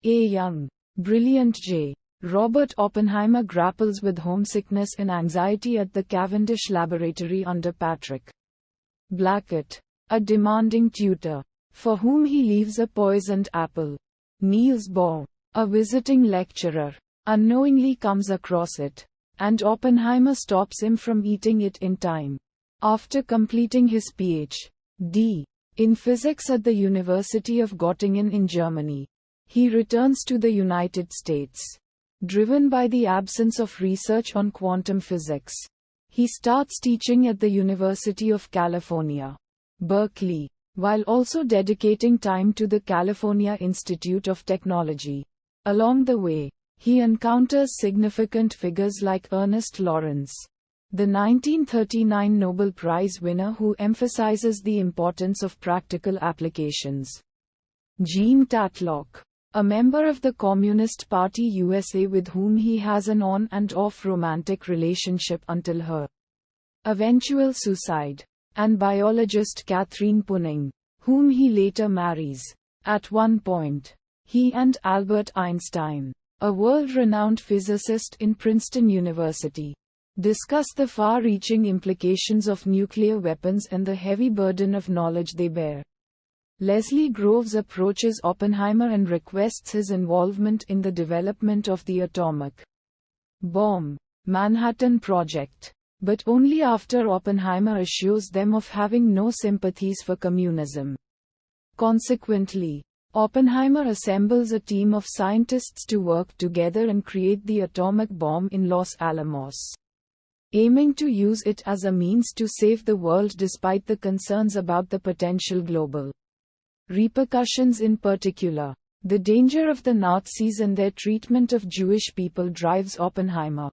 A young, brilliant J. Robert Oppenheimer grapples with homesickness and anxiety at the Cavendish laboratory under Patrick Blackett, a demanding tutor, for whom he leaves a poisoned apple. Niels Bohr, a visiting lecturer, unknowingly comes across it, and Oppenheimer stops him from eating it in time. After completing his Ph.D. in physics at the University of Göttingen in Germany, he returns to the United States. Driven by the absence of research on quantum physics, he starts teaching at the University of California, Berkeley, while also dedicating time to the California Institute of Technology. Along the way, he encounters significant figures like Ernest Lawrence, the 1939 Nobel Prize winner who emphasizes the importance of practical applications. Jean Tatlock, a member of the Communist Party USA with whom he has an on and off romantic relationship until her eventual suicide, and biologist Catherine Punning, whom he later marries. At one point, he and Albert Einstein, a world-renowned physicist in Princeton University, discuss the far-reaching implications of nuclear weapons and the heavy burden of knowledge they bear. Leslie Groves approaches Oppenheimer and requests his involvement in the development of the atomic bomb Manhattan Project, but only after Oppenheimer assures them of having no sympathies for communism. Consequently, Oppenheimer assembles a team of scientists to work together and create the atomic bomb in Los Alamos, aiming to use it as a means to save the world despite the concerns about the potential global repercussions, in particular, the danger of the Nazis and their treatment of Jewish people drives Oppenheimer.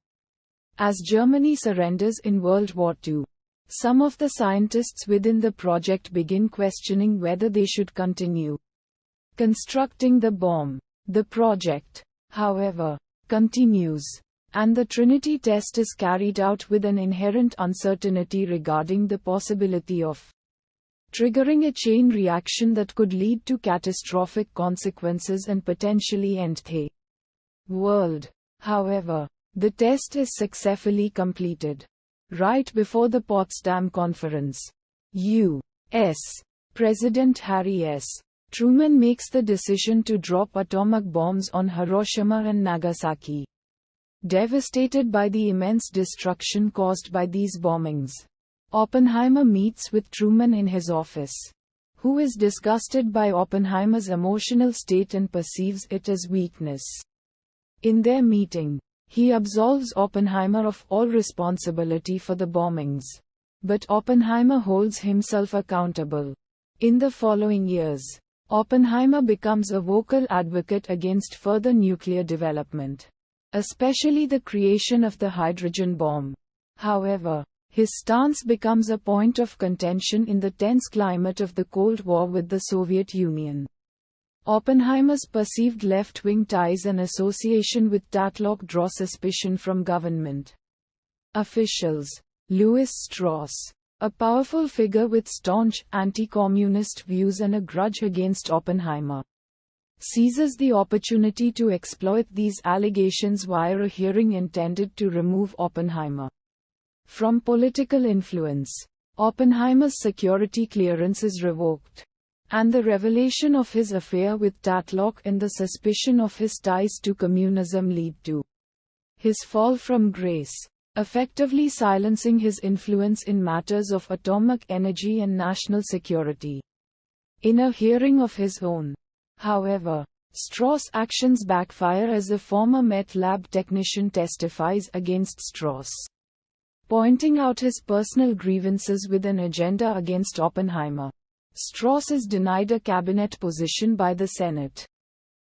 As Germany surrenders in World War II, some of the scientists within the project begin questioning whether they should continue constructing the bomb. The project, however, continues, and the Trinity test is carried out with an inherent uncertainty regarding the possibility of triggering a chain reaction that could lead to catastrophic consequences and potentially end the world. However, the test is successfully completed. Right before the Potsdam Conference, U.S. President Harry S. Truman makes the decision to drop atomic bombs on Hiroshima and Nagasaki. Devastated by the immense destruction caused by these bombings, Oppenheimer meets with Truman in his office, who is disgusted by Oppenheimer's emotional state and perceives it as weakness. In their meeting, he absolves Oppenheimer of all responsibility for the bombings, but Oppenheimer holds himself accountable. In the following years, Oppenheimer becomes a vocal advocate against further nuclear development, especially the creation of the hydrogen bomb. However, his stance becomes a point of contention in the tense climate of the Cold War with the Soviet Union. Oppenheimer's perceived left-wing ties and association with Tatlock draw suspicion from government officials. Louis Strauss, a powerful figure with staunch anti-communist views and a grudge against Oppenheimer, seizes the opportunity to exploit these allegations via a hearing intended to remove Oppenheimer from political influence. Oppenheimer's security clearance is revoked, and the revelation of his affair with Tatlock and the suspicion of his ties to communism lead to his fall from grace, effectively silencing his influence in matters of atomic energy and national security. In a hearing of his own, however, Strauss' actions backfire as a former Met lab technician testifies against Strauss, pointing out his personal grievances with an agenda against Oppenheimer. Strauss is denied a cabinet position by the Senate,